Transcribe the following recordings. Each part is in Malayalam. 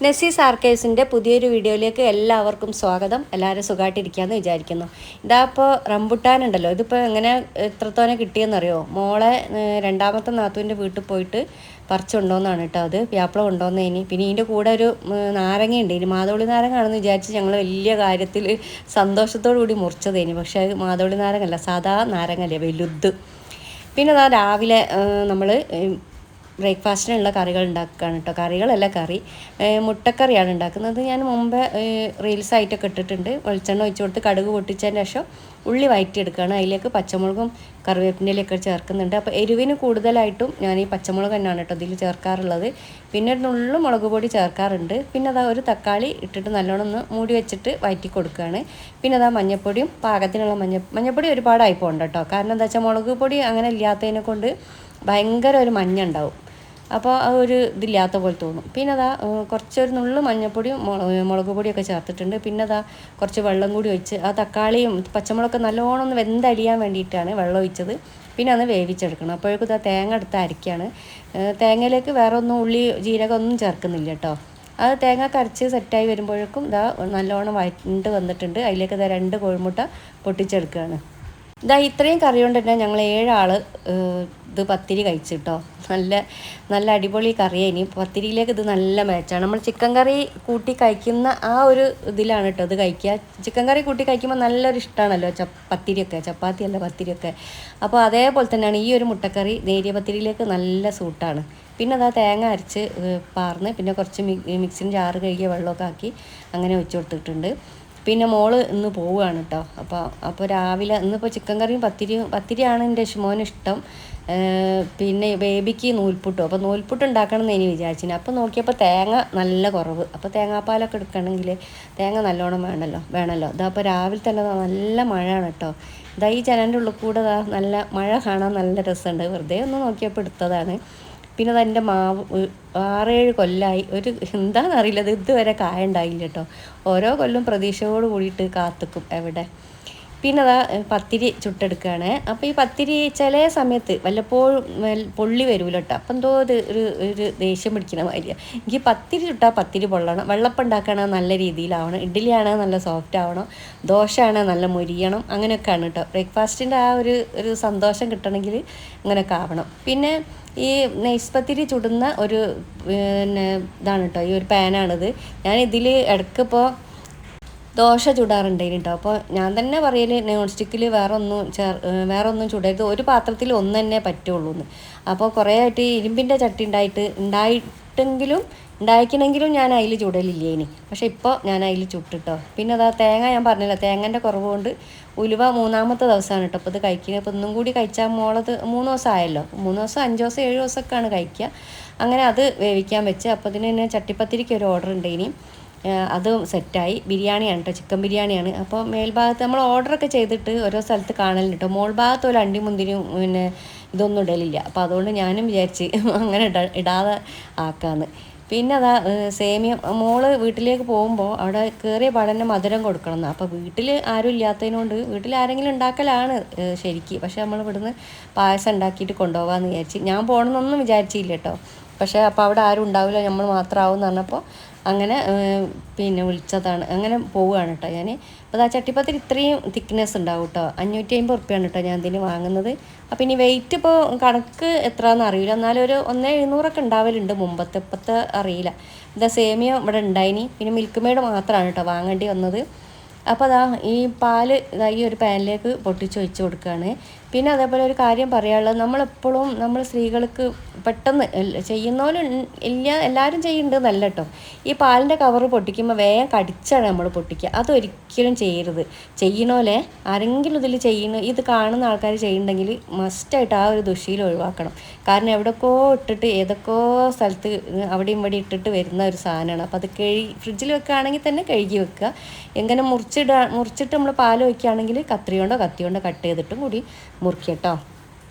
നെസീസ് ആർക്കൈവ്സിൻ്റെ പുതിയൊരു വീഡിയോയിലേക്ക് എല്ലാവർക്കും സ്വാഗതം. എല്ലാവരും സുഖമായിട്ടിരിക്കുകയെന്ന് വിചാരിക്കുന്നു. ഇതാ ഇപ്പോൾ റംബുട്ടാനുണ്ടല്ലോ, ഇതിപ്പോൾ എങ്ങനെ എത്രത്തോനെ കിട്ടിയെന്നറിയോ? മോളെ രണ്ടാമത്തെ നാത്തുവിൻ്റെ വീട്ടിൽ പോയിട്ട് പറിച്ചുകൊണ്ടോന്നാണ് കേട്ടോ. അത് വ്യാപ്പളം കൊണ്ടുവന്നതിന്. പിന്നെ ഇതിൻ്റെ കൂടെ ഒരു നാരങ്ങയുണ്ട്. ഇനി മാതോളി നാരങ്ങാണെന്ന് വിചാരിച്ച് ഞങ്ങൾ വലിയ കാര്യത്തിൽ സന്തോഷത്തോടു കൂടി മുറിച്ചതേനി. പക്ഷേ അത് മാതോളി നാരങ്ങല്ല, സാധാ നാരങ്ങല്ലേ, വലുത്. പിന്നെ അതാ രാവിലെ നമ്മൾ ബ്രേക്ക്ഫാസ്റ്റിനുള്ള കറികൾ ഉണ്ടാക്കുകയാണ് കേട്ടോ. കറികളല്ല, മുട്ടക്കറിയാണ് ഉണ്ടാക്കുന്നത്. ഞാൻ മുമ്പ് റീൽസായിട്ടൊക്കെ ഇട്ടിട്ടുണ്ട്. വെളിച്ചെണ്ണ ഒഴിച്ച് കൊടുത്ത് കടുക് പൊട്ടിച്ചതിന് ശേഷം ഉള്ളി വഴറ്റിയെടുക്കുകയാണ്. അതിലേക്ക് പച്ചമുളകും കറിവേപ്പിൻ്റെലൊക്കെ ചേർക്കുന്നുണ്ട്. അപ്പോൾ എരിവിന് കൂടുതലായിട്ടും ഞാൻ ഈ പച്ചമുളക് തന്നെയാണ് കേട്ടോ ഇതിൽ ചേർക്കാറുള്ളത്. പിന്നെ ഒരു നുള്ളു മുളക് പൊടി ചേർക്കാറുണ്ട്. പിന്നെ അതാ ഒരു തക്കാളി ഇട്ടിട്ട് നല്ലോണം ഒന്ന് മൂടി വെച്ചിട്ട് വഴറ്റി കൊടുക്കുകയാണ്. പിന്നെ അതാ മഞ്ഞൾപ്പൊടിയും പാകത്തിനുള്ള മഞ്ഞൾപ്പൊടി ഒരുപാടായി പോകണ്ട കേട്ടോ. കാരണം എന്താ വെച്ചാൽ മുളക് പൊടി അങ്ങനെ ഇല്ലാത്തതിനെ കൊണ്ട് ഭയങ്കര ഒരു മഞ്ഞ ഉണ്ടാവും. അപ്പോൾ ആ ഒരു ഇതില്ലാത്ത പോലെ തോന്നും. പിന്നെ അതാ കുറച്ചൊരു നുള്ളു മഞ്ഞൾപ്പൊടിയും മുളക് പൊടിയൊക്കെ ചേർത്തിട്ടുണ്ട്. പിന്നെ അതാ കുറച്ച് വെള്ളം കൂടി ഒഴിച്ച് ആ തക്കാളിയും പച്ചമുളകൊക്കെ നല്ലോണം ഒന്ന് വെന്തലിയാൻ വേണ്ടിയിട്ടാണ് വെള്ളം ഒഴിച്ചത്. പിന്നെ അന്ന് വേവിച്ചെടുക്കണം. അപ്പോഴേക്കും ഇതാ തേങ്ങ എടുത്ത് അരയ്ക്കുകയാണ്. തേങ്ങയിലേക്ക് വേറെ ഒന്നും ഉള്ളി ജീരകം ഒന്നും ചേർക്കുന്നില്ല കേട്ടോ. അത് തേങ്ങ കരച്ച് സെറ്റായി വരുമ്പോഴേക്കും ഇതാ നല്ലോണം വഴണ്ട് വന്നിട്ടുണ്ട്. അതിലേക്ക് ഇതാ 2 കോഴിമുട്ട പൊട്ടിച്ചെടുക്കുകയാണ്. ഇതാ ഇത്രയും കറി കൊണ്ട് തന്നെ ഞങ്ങൾ 7 ആൾ ഇത് പത്തിരി കഴിച്ചിട്ടോ. നല്ല നല്ല അടിപൊളി കറിയാണ്. ഇനി പത്തിരിയിലേക്ക് ഇത് നല്ല മാച്ചാണ്. നമ്മൾ ചിക്കൻ കറി കൂട്ടി കഴിക്കുന്ന ആ ഒരു ഇതിലാണ് കേട്ടോ ഇത് കഴിക്കുക. ചിക്കൻ കറി കൂട്ടി കഴിക്കുമ്പോൾ നല്ലൊരു ഇഷ്ടമാണല്ലോ പത്തിരിയൊക്കെ, ചപ്പാത്തിയല്ല പത്തിരിയൊക്കെ. അപ്പോൾ അതേപോലെ തന്നെയാണ് ഈ ഒരു മുട്ടക്കറി നേരിയ പത്തിരിയിലേക്ക് നല്ല സൂട്ടാണ്. പിന്നെ അതാ തേങ്ങ അരച്ച് പാർന്ന് പിന്നെ കുറച്ച് മിക്സിൻ്റെ ജാറ് കഴുകിയ വെള്ളമൊക്കെ ആക്കി അങ്ങനെ വെച്ച് കൊടുത്തിട്ടുണ്ട്. പിന്നെ മോള് ഇന്ന് പോവുകയാണ് കേട്ടോ. അപ്പോൾ രാവിലെ ഇന്നിപ്പോൾ ചിക്കൻ കറിയും പത്തിരിയാണ് എൻ്റെ മോന് ഇഷ്ടം. പിന്നെ ബേബിക്ക് നൂൽപുട്ടും. അപ്പോൾ നൂൽപുട്ട് ഉണ്ടാക്കണം എന്ന് ഇനി വിചാരിച്ചിന്. അപ്പോൾ നോക്കിയപ്പോൾ തേങ്ങ നല്ല കുറവ്. അപ്പോൾ തേങ്ങാപ്പാലൊക്കെ എടുക്കണമെങ്കിൽ തേങ്ങ നല്ലോണം വേണമല്ലോ. ഇതപ്പോൾ രാവിലെ തന്നെ നല്ല മഴയാണ് കേട്ടോ. ഇതാ ഈ ജനലിൻ്റെ ഉള്ളിൽ കൂടെ നല്ല മഴ കാണാൻ നല്ല രസമുണ്ട്. വെറുതെ ഒന്ന് നോക്കിയപ്പോൾ എടുത്തതാണ്. പിന്നെ അതെൻ്റെ മാവ് 6-7 കൊല്ലമായി. എന്താണെന്നറിയില്ല, അത് ഇതുവരെ കായ ഉണ്ടായില്ല കേട്ടോ. ഓരോ കൊല്ലം പ്രതീക്ഷയോട് കൂടിയിട്ട് കാത്തിക്കും എവിടെ. പിന്നെ അതാ പത്തിരി ചുട്ടെടുക്കുകയാണ്. അപ്പോൾ ഈ പത്തിരി ചില സമയത്ത് വല്ലപ്പോഴും പൊള്ളി വരൂല കേട്ടോ. അപ്പം എന്തോ ഒരു ദേഷ്യം പിടിക്കുന്ന മാതിരിയാണ്. എനിക്ക് പത്തിരി ചുട്ടാൽ പത്തിരി പൊള്ളണം. വെള്ളപ്പം ഉണ്ടാക്കണ നല്ല രീതിയിലാവണം. ഇഡ്ഡലിയാണെങ്കിൽ നല്ല സോഫ്റ്റ് ആവണം. ദോശയാണെങ്കിൽ നല്ല മൊരിയണം. അങ്ങനെയൊക്കെയാണ് കേട്ടോ. ബ്രേക്ക്ഫാസ്റ്റിൻ്റെ ആ ഒരു സന്തോഷം കിട്ടണമെങ്കിൽ അങ്ങനെയൊക്കെ ആവണം. പിന്നെ ഈ നൈസ് പത്തിരി ചുടുന്ന ഒരു ഇതാണ് കേട്ടോ, ഈ ഒരു പാനാണിത്. ഞാൻ ഇതിൽ ഇടയ്ക്കിപ്പോൾ ദോശ ചുടാറുണ്ടായിരുന്നു കേട്ടോ. അപ്പോൾ ഞാൻ തന്നെ പറയൽ നോൺ സ്റ്റിക്കിൽ വേറെ ഒന്നും ചുടരുത്, ഒരു പാത്രത്തിൽ ഒന്ന് തന്നെ പറ്റുള്ളൂ എന്ന്. അപ്പോൾ കുറേ ആയിട്ട് ഇരുമ്പിൻ്റെ ചട്ടി ഉണ്ടായിക്കണമെങ്കിലും ഞാൻ അതിൽ ചുടലില്ലേ ഇനി. പക്ഷേ ഇപ്പോൾ ഞാൻ അതിൽ ചുട്ടിട്ടോ. പിന്നെ അതാ തേങ്ങ ഞാൻ പറഞ്ഞില്ല, തേങ്ങൻ്റെ കുറവ് കൊണ്ട് ഉലുവ 3ാമത്തെ ദിവസമാണ് കേട്ടോ അപ്പോൾ ഇത് കഴിക്കുന്നത്. അപ്പോൾ ഇന്നും കൂടി കഴിച്ചാൽ മോളത് 3 ദിവസം ആയല്ലോ. 3 ദിവസം 5 ദിവസം 7 ദിവസമൊക്കെയാണ് കഴിക്കുക. അങ്ങനെ അത് വേവിക്കാൻ വെച്ച്. അപ്പോൾ ഇതിന് തന്നെ ചട്ടിപ്പത്തിരിക്ക് ഒരു ഓർഡർ ഉണ്ട്. ഇനി അതും സെറ്റായി. ബിരിയാണിയാണ് കേട്ടോ, ചിക്കൻ ബിരിയാണിയാണ്. അപ്പോൾ മേൽഭാഗത്ത് നമ്മൾ ഓർഡറൊക്കെ ചെയ്തിട്ട് ഓരോ സ്ഥലത്ത് കാണലുണ്ട് കേട്ടോ. മോൾ ഭാഗത്ത് ഒരു അണ്ടി മുന്തിരിയും പിന്നെ ഇതൊന്നും ഇടലില്ല. അപ്പോൾ അതുകൊണ്ട് ഞാനും വിചാരിച്ച് അങ്ങനെ ഇടാതെ ആക്കാമെന്ന്. പിന്നെ അതാ സേമിയ മോള് വീട്ടിലേക്ക് പോകുമ്പോൾ അവിടെ കയറിയ പാടന്നെ മധുരം കൊടുക്കണം എന്ന്. അപ്പോൾ വീട്ടിൽ ആരും ഇല്ലാത്തതിനോണ്ട് വീട്ടിൽ ആരെങ്കിലും ഉണ്ടാക്കലാണ് ശരിക്ക്. പക്ഷെ നമ്മൾ ഇവിടുന്ന് പായസം ഉണ്ടാക്കിയിട്ട് കൊണ്ടുപോകാമെന്ന് വിചാരിച്ച്. ഞാൻ പോകണമെന്നൊന്നും വിചാരിച്ചില്ല കേട്ടോ. പക്ഷേ അപ്പോൾ അവിടെ ആരും ഉണ്ടാവില്ല, നമ്മൾ മാത്രമാവും എന്ന് പറഞ്ഞപ്പോൾ അങ്ങനെ പിന്നെ വിളിച്ചതാണ്. അങ്ങനെ പോവുകയാണ് കേട്ടോ ഞാൻ. അപ്പോൾ ആ ചട്ടിപ്പത്തിൽ ഇത്രയും തിക്നെസ് ഉണ്ടാവും കേട്ടോ. 550 ഉറുപ്പ്യാണ് കേട്ടോ ഞാൻ ഇതിന് വാങ്ങുന്നത്. അപ്പോൾ ഇനി വെയിറ്റ് ഇപ്പോൾ കണക്ക് എത്രയാണെന്ന് അറിയില്ല, എന്നാലും ഒരു 1700 ഉണ്ടാവലുണ്ട് മുമ്പത്തെ. ഇപ്പോഴത്തെ അറിയില്ല. ഇതാ സേമിയ ഇവിടെ ഉണ്ടായിനി. പിന്നെ മിൽക്ക് മെയ്ഡ് മാത്രമാണ് കേട്ടോ വാങ്ങേണ്ടി വന്നത്. അപ്പോൾ അതാ ഈ പാല് ഇതാ ഈ ഒരു പാനിലേക്ക് പൊട്ടിച്ച് ഒഴിച്ച് കൊടുക്കുകയാണ്. പിന്നെ അതേപോലെ ഒരു കാര്യം പറയാനുള്ളത്, നമ്മളെപ്പോഴും നമ്മൾ സ്ത്രീകൾക്ക് പെട്ടെന്ന് ചെയ്യുന്നവരും ഇല്ല, എല്ലാവരും ചെയ്യുന്നുണ്ടെന്നല്ല കേട്ടോ. ഈ പാലിൻ്റെ കവറ് പൊട്ടിക്കുമ്പോൾ വേഗം കടിച്ചാണ് നമ്മൾ പൊട്ടിക്കുക. അതൊരിക്കലും ചെയ്യരുത്. ചെയ്യണോലെ ആരെങ്കിലും ഇതിൽ ഇത് കാണുന്ന ആൾക്കാർ ചെയ്യുന്നുണ്ടെങ്കിൽ മസ്റ്റായിട്ട് ആ ഒരു ദുശീലം ഒഴിവാക്കണം. കാരണം എവിടെയൊക്കെയോ ഇട്ടിട്ട് ഏതൊക്കെയോ സ്ഥലത്ത് അവിടെയും ഇവിടെ ഇട്ടിട്ട് വരുന്ന ഒരു സാധനമാണ്. അപ്പോൾ അത് ഫ്രിഡ്ജിൽ വെക്കുകയാണെങ്കിൽ തന്നെ കഴുകി വെക്കുക. എങ്ങനെ മുറിച്ചിട്ട് നമ്മൾ പാൽ വയ്ക്കുകയാണെങ്കിൽ കത്തിയോണ്ടോ കട്ട് ചെയ്തിട്ടും കൂടി മുറിക്കുക കേട്ടോ.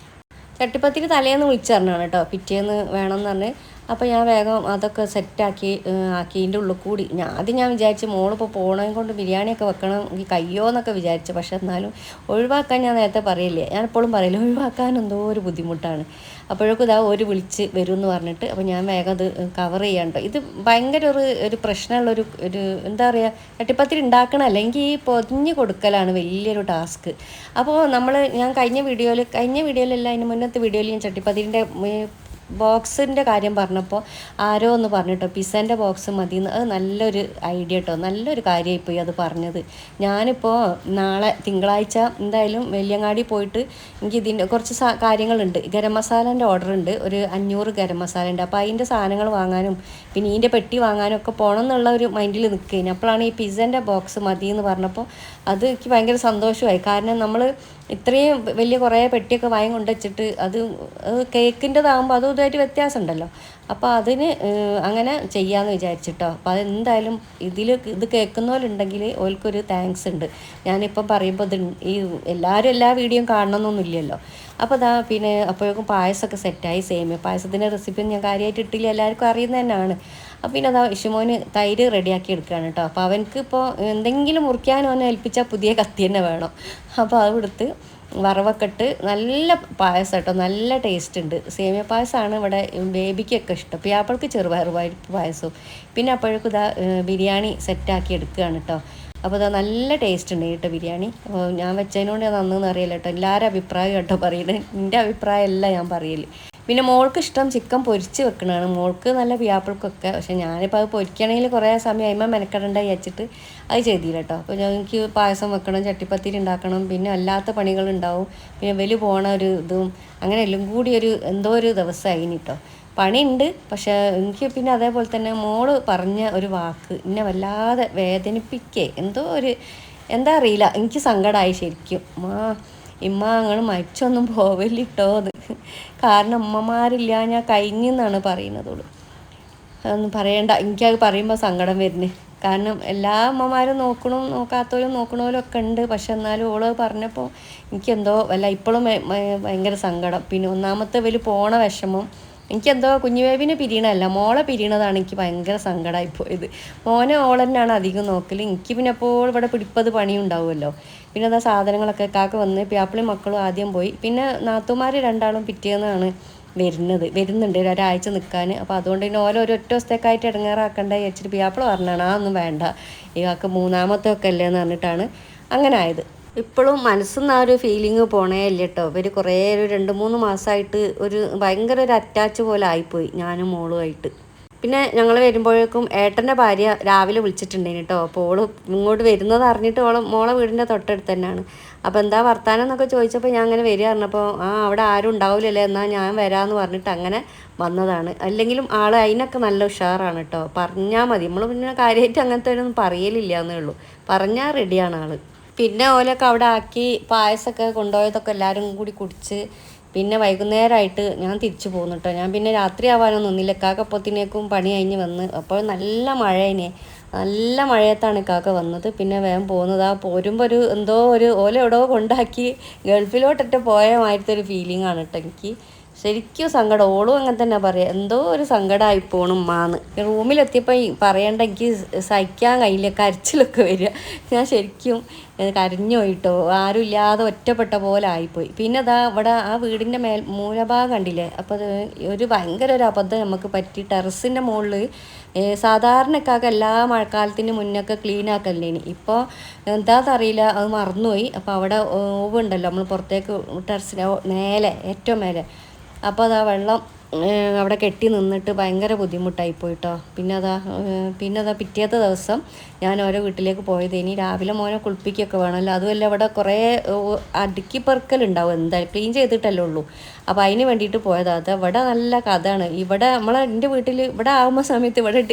ചട്ടിപ്പത്തിരി തലേന്ന് വിളിച്ചു പറഞ്ഞാണ് കേട്ടോ, പിറ്റേന്ന് വേണമെന്ന് പറഞ്ഞ്. അപ്പോൾ ഞാൻ വേഗം അതൊക്കെ സെറ്റാക്കി ആക്കിയതിൻ്റെ ഉള്ളിൽ കൂടി ആദ്യം ഞാൻ വിചാരിച്ച് മോളിപ്പോൾ പോണതും കൊണ്ട് ബിരിയാണിയൊക്കെ വെക്കണം എനിക്ക് കയ്യോ എന്നൊക്കെ വിചാരിച്ചു. പക്ഷെ എന്നാലും ഒഴിവാക്കാൻ ഞാൻ നേരത്തെ പറയില്ലേ, ഞാൻ എപ്പോഴും പറയില്ല ഒഴിവാക്കാൻ എന്തോ ഒരു ബുദ്ധിമുട്ടാണ്. അപ്പോഴേക്കും ഇതാ ഒരു വിളിച്ച് വരും എന്ന് പറഞ്ഞിട്ട് അപ്പോൾ ഞാൻ വേഗം അത് കവർ ചെയ്യാണ്ടോ. ഇത് ഭയങ്കര ഒരു പ്രശ്നമുള്ളൊരു എന്താ പറയുക, ചട്ടിപ്പത്തിരി ഉണ്ടാക്കണമല്ല, എനിക്ക് ഈ പൊതിഞ്ഞ് കൊടുക്കലാണ് വലിയൊരു ടാസ്ക്. അപ്പോൾ ഞാൻ കഴിഞ്ഞ വീഡിയോയിലല്ല അതിന് മുന്നത്തെ വീഡിയോയിൽ ഞാൻ ചട്ടിപ്പത്തിരിൻ്റെ ബോക്സിൻ്റെ കാര്യം പറഞ്ഞപ്പോൾ ആരോ ഒന്ന് പറഞ്ഞിട്ടോ പിസ്സേൻ്റെ ബോക്സ് മതി എന്ന്. അത് നല്ലൊരു ഐഡിയ കേട്ടോ, നല്ലൊരു കാര്യമായിപ്പോയി അത് പറഞ്ഞത്. ഞാനിപ്പോൾ നാളെ തിങ്കളാഴ്ച എന്തായാലും വെല്യങ്ങാടി പോയിട്ട് എനിക്ക് ഇതിൻ്റെ കുറച്ച് കാര്യങ്ങളുണ്ട്. ഗരം മസാലേൻ്റെ ഓർഡർ ഉണ്ട്, ഒരു 500 ഗരം മസാല ഉണ്ട്. അപ്പോൾ അതിൻ്റെ സാധനങ്ങൾ വാങ്ങാനും പിന്നെ ഇതിൻ്റെ പെട്ടി വാങ്ങാനും ഒക്കെ പോകണം എന്നുള്ള ഒരു മൈൻഡിൽ നിൽക്കുകയാണ്. അപ്പോഴാണ് ഈ പിസ്സേൻ്റെ ബോക്സ് മതി എന്ന് പറഞ്ഞപ്പോൾ അത് എനിക്ക് ഭയങ്കര സന്തോഷമായി. കാരണം നമ്മൾ ഇത്രയും വലിയ കുറേ പെട്ടിയൊക്കെ വാങ്ങി കൊണ്ട് വെച്ചിട്ട് അത് കേക്കിൻ്റെതാകുമ്പോൾ അതും ഇതായിട്ട് വ്യത്യാസം ഉണ്ടല്ലോ. അപ്പോൾ അതിന് അങ്ങനെ ചെയ്യാമെന്ന് വിചാരിച്ചിട്ടോ. അപ്പോൾ അതെന്തായാലും ഇത് കേൾക്കുന്ന പോലെ ഉണ്ടെങ്കിൽ ഓൽക്കൊരു താങ്ക്സ് ഉണ്ട്. ഞാനിപ്പം പറയുമ്പോൾ ഈ എല്ലാവരും എല്ലാ വീഡിയോയും കാണണമെന്നൊന്നുമില്ലല്ലോ. അപ്പോൾ പിന്നെ അപ്പോഴേക്കും പായസമൊക്കെ സെറ്റായി. സേമിയ പായസത്തിൻ്റെ റെസിപ്പി ഞാൻ കാര്യമായിട്ട് ഇട്ടില്ല, എല്ലാവർക്കും അറിയുന്നത് തന്നെയാണ്. അപ്പോൾ പിന്നെ ഇഷുമോന് തൈര് റെഡിയാക്കി എടുക്കുകയാണ് കേട്ടോ. അപ്പോൾ അവനക്ക് ഇപ്പോൾ എന്തെങ്കിലും മുറിക്കാനോ അവനെ ഏൽപ്പിച്ചാൽ പുതിയ കത്തി തന്നെ വേണം. അപ്പോൾ അത് എടുത്ത് വറവൊക്കെ ഇട്ട് നല്ല പായസം കേട്ടോ, നല്ല ടേസ്റ്റ് ഉണ്ട്. സേമിയ പായസമാണ് ഇവിടെ ബേബിക്കൊക്കെ ഇഷ്ടം. പിയാപ്പിൾക്ക് ചെറുപയർ പായസവും. പിന്നെ അപ്പോഴേക്കും ബിരിയാണി സെറ്റാക്കി എടുക്കുകയാണ് കേട്ടോ. അപ്പോൾ നല്ല ടേസ്റ്റ് ഉണ്ട് കേട്ടോ ബിരിയാണി. ഞാൻ വെച്ചതിനോട് നന്നെന്ന് അറിയില്ല കേട്ടോ, എല്ലാവരും അഭിപ്രായം കേട്ടോ പറയുന്നത്, എൻ്റെ അഭിപ്രായമല്ല ഞാൻ പറയല്. പിന്നെ മോൾക്ക് ഇഷ്ടം ചിക്കൻ പൊരിച്ച് വെക്കണതാണ്, മോൾക്ക് നല്ല പിയാപ്പിൾക്കൊക്കെ. പക്ഷേ ഞാനിപ്പോൾ അത് പൊരിക്കണമെങ്കിൽ കുറേ സമയം അതിന്മേൽ മെനക്കെടേണ്ട വിചാരിച്ചിട്ട് അത് ചെയ്തില്ല കേട്ടോ. അപ്പോൾ എനിക്ക് പായസം വെക്കണം, ചട്ടിപ്പത്തിരി ഉണ്ടാക്കണം, പിന്നെ അല്ലാത്ത പണികളുണ്ടാവും, പിന്നെ വലിയ പോണ ഒരു ഇതും അങ്ങനെ എല്ലാം കൂടി എന്തോ ഒരു ദിവസമായി കേട്ടോ. പണിയുണ്ട്. പക്ഷേ എനിക്ക് പിന്നെ അതേപോലെ തന്നെ മോള് പറഞ്ഞ ഒരു വാക്ക് എന്നെ വല്ലാതെ വേദനിപ്പിക്കേ എന്തോ എന്താ അറിയില്ല, എനിക്ക് സങ്കടമായി ശരിക്കും. ഇമ്മ നിങ്ങൾ മരിച്ചൊന്നും പോവല്ലിട്ടോന്ന്. കാരണം അമ്മമാരില്ല ഞാൻ കഴിഞ്ഞെന്നാണ് പറയുന്നതോളൂ. അതൊന്നും പറയണ്ട, എനിക്കത് പറയുമ്പോൾ സങ്കടം വരുന്നത്. കാരണം എല്ലാ അമ്മമാരും നോക്കാത്തവരും നോക്കണവരും ഒക്കെ ഉണ്ട്. പക്ഷെ എന്നാലും ഓള് പറഞ്ഞപ്പോൾ എനിക്കെന്തോ ഇപ്പോഴും ഭയങ്കര സങ്കടം. പിന്നെ ഒന്നാമത്തെ പോണ വിഷമം, എനിക്കെന്തോ കുഞ്ഞു ബേബിനെ പിരിയണമല്ല മോളെ പിരിയണതാണ് എനിക്ക് ഭയങ്കര സങ്കടമായിപ്പോയത്. മോനെ ഓളെന്നാണ് അധികം നോക്കൽ. എനിക്ക് പിന്നെ അപ്പോൾ ഇവിടെ പിടിപ്പത് പണിയുണ്ടാവുമല്ലോ. പിന്നെ സാധനങ്ങളൊക്കെ കാക്ക വന്ന് പിയാപ്പിളി മക്കളും ആദ്യം പോയി. പിന്നെ നാത്തുമാർ രണ്ടാളും പിറ്റേന്നാണ് വരുന്നുണ്ട് ഒരാഴ്ച നിൽക്കാൻ. അപ്പോൾ അതുകൊണ്ട് തന്നെ ഒരൊറ്റ ദിവസത്തേക്കായിട്ട് ഇടങ്ങേറാക്കണ്ട വിചാരിച്ചിട്ട് പിയാപ്പിള പറഞ്ഞാണ് അതൊന്നും വേണ്ട, ഈ കാക്ക മൂന്നാമത്തെ ഒക്കെ അല്ലേ എന്ന് പറഞ്ഞിട്ടാണ് അങ്ങനെ ആയത്. ഇപ്പോഴും മനസ്സിൽ നിന്ന് ആ ഒരു ഫീലിങ് പോണേ ഇല്ല കേട്ടോ. ഇവർ കുറേ 2-3 മാസമായിട്ട് ഭയങ്കര ഒരു അറ്റാച്ച് പോലെ ആയിപ്പോയി ഞാനും മോളുമായിട്ട്. പിന്നെ ഞങ്ങൾ വരുമ്പോഴേക്കും ഏട്ടൻ്റെ ഭാര്യ രാവിലെ വിളിച്ചിട്ടുണ്ടേന് കേട്ടോ. അപ്പോൾ ഓള് ഇങ്ങോട്ട് വരുന്നത് അറിഞ്ഞിട്ട് മോളെ വീടിൻ്റെ തൊട്ടടുത്ത് തന്നെയാണ്. അപ്പോൾ എന്താ വർത്താനം എന്നൊക്കെ ചോദിച്ചപ്പോൾ ഞാൻ അങ്ങനെ വരിക പറഞ്ഞപ്പോൾ അവിടെ ആരും ഉണ്ടാവില്ലല്ലേ, എന്നാൽ ഞാൻ വരാമെന്ന് പറഞ്ഞിട്ട് അങ്ങനെ വന്നതാണ്. അല്ലെങ്കിലും ആൾ അതിനൊക്കെ നല്ല ഉഷാറാണ് കേട്ടോ. പറഞ്ഞാൽ മതി, നമ്മൾ പിന്നെ കാര്യമായിട്ട് അങ്ങനത്തെ ഒന്നും പറയലില്ല എന്നേ ഉള്ളൂ, പറഞ്ഞാൽ റെഡിയാണ് ആൾ. പിന്നെ ഓലൊക്കെ അവിടെ ആക്കി പായസമൊക്കെ കൊണ്ടുപോയതൊക്കെ എല്ലാവരും കൂടി കുടിച്ച് പിന്നെ വൈകുന്നേരമായിട്ട് ഞാൻ തിരിച്ചു പോകുന്നു കേട്ടോ. ഞാൻ പിന്നെ രാത്രി ആവാനൊന്നും നിന്നില്ല, കാക്കപ്പത്തിനേക്കും പണി കഴിഞ്ഞ് വന്ന്. അപ്പോൾ നല്ല മഴയത്താണ് കാക്ക വന്നത്. പിന്നെ വേഗം പോകുന്നത്. പോരുമ്പോൾ എന്തോ ഓല എവിടെയോ കൊണ്ടാക്കി ഗൾഫിലോട്ടിട്ട് പോയ മാതിരത്തെ ഒരു ഫീലിംഗ് ആണ് കേട്ടോ എനിക്ക്. ശരിക്കും സങ്കടം. ഓളും അങ്ങനെ തന്നെ പറയാം, എന്തോ ഒരു സങ്കടമായി പോണു ഉമ്മാന്ന്. റൂമിലെത്തിയപ്പോൾ പറയേണ്ട എനിക്ക് സഹിക്കാൻ കഴിയില്ല, കരച്ചിലൊക്കെ വരിക. ഞാൻ ശരിക്കും കരഞ്ഞു പോയിട്ടോ, ആരും ഇല്ലാതെ ഒറ്റപ്പെട്ട പോലെ ആയിപ്പോയി. പിന്നെ ഇവിടെ ആ വീടിൻ്റെ മൂലഭാഗം കണ്ടില്ലേ, അപ്പോൾ അത് ഭയങ്കര ഒരു അബദ്ധം നമുക്ക് പറ്റി. ടെറസിൻ്റെ മുകളിൽ സാധാരണക്കാർക്ക് എല്ലാ മഴക്കാലത്തിന് മുന്നൊക്കെ ക്ലീൻ ആക്കല്ലേനി. ഇപ്പോൾ എന്താണെന്നറിയില്ല, അത് മറന്നുപോയി. അപ്പോൾ അവിടെ ഓവുണ്ടല്ലോ നമ്മൾ പുറത്തേക്ക് ടെറസിന് ഏറ്റവും മേലെ, അപ്പോൾ വെള്ളം അവിടെ കെട്ടി നിന്നിട്ട് ഭയങ്കര ബുദ്ധിമുട്ടായി പോയിട്ടോ. പിന്നെ പിറ്റേത്തെ ദിവസം ഞാൻ ഓരോ വീട്ടിലേക്ക് പോയത്. ഇനി രാവിലെ മോനെ കുളിപ്പിക്കുകയൊക്കെ വേണമല്ലോ, അതുമല്ല ഇവിടെ കുറേ അടുക്കി പെറുക്കലുണ്ടാവും, എന്തായാലും ക്ലീൻ ചെയ്തിട്ടല്ലേ ഉള്ളൂ. അപ്പോൾ അതിന് വേണ്ടിയിട്ട് പോയതാണ്. ഇവിടെ നല്ല കഥയാണ്. ഇവിടെ എൻ്റെ വീട്ടിൽ ഇവിടെ ആകുമ്പോൾ സമയത്ത് ഇവിടെ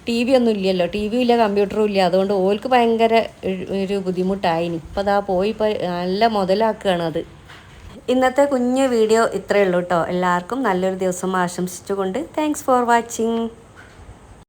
TV ഒന്നും ഇല്ലല്ലോ, TV ഇല്ല, കമ്പ്യൂട്ടറും ഇല്ല. അതുകൊണ്ട് ഓൾക്ക് ഭയങ്കര ഒരു ബുദ്ധിമുട്ടായിനി. ഇപ്പോൾ പോയി നല്ല മുതലാക്കുകയാണ് അത്. ഇന്നത്തെ കുഞ്ഞു വീഡിയോ ഇത്രയേ ഉള്ളൂ കേട്ടോ. എല്ലാവർക്കും നല്ലൊരു ദിവസം ആശംസിച്ചുകൊണ്ട് താങ്ക്സ് ഫോർ വാച്ചിങ്.